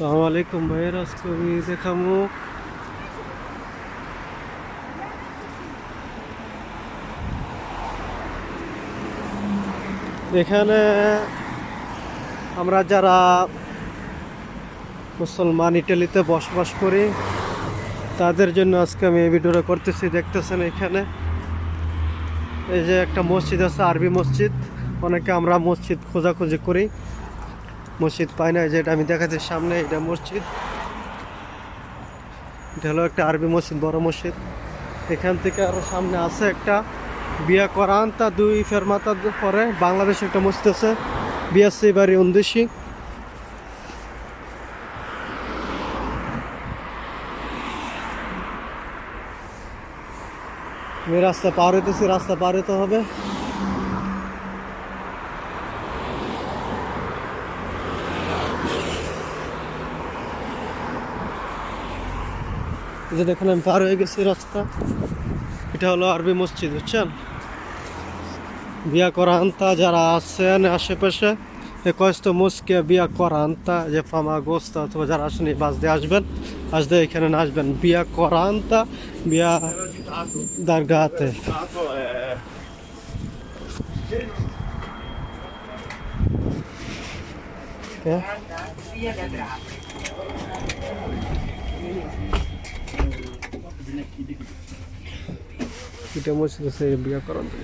আসসালামু আলাইকুম ভাইয়ের, আজকে আমি দেখাবো এখানে আমরা যারা মুসলমান ইটালিতে বসবাস করি তাদের জন্য আজকে আমি এই ভিডিওটা করতেছি। দেখতেছেন এখানে এই যে একটা মসজিদ আছে, আরবি মসজিদ। অনেকে আমরা মসজিদ খোঁজাখুঁজি করি, মসজিদ পাই না। যেটা আমি দেখাচ্ছি সামনে, এটা মসজিদ। এটা হলো একটা আরবি মসজিদ, বড় মসজিদ। এখান থেকে আরো সামনে আছে একটা বিয়া করান, তা 2 ফেরমাতা পরে বাংলাদেশে একটা মসজিদ আছে, বিয়াসি বাড়ি 19। আমি রাস্তা পার হইতেছি, রাস্তা পার হইতে হবে। যে দেখুন আমি পার হয়ে গেছি রাস্তা। এটা হলো আরবি মসজিদ, বুঝছেন। বিয়া করান্তা যারা আছেন আশেপাশে, questo moschea via 40 যে ফামা গোস্তা, অথবা যারা আসেন এই বাস দিয়ে আসবেন, আসলে এখানে না আসবেন via 40 via Dargate। এটা মসজিদ আছে বিয়া করান্তা।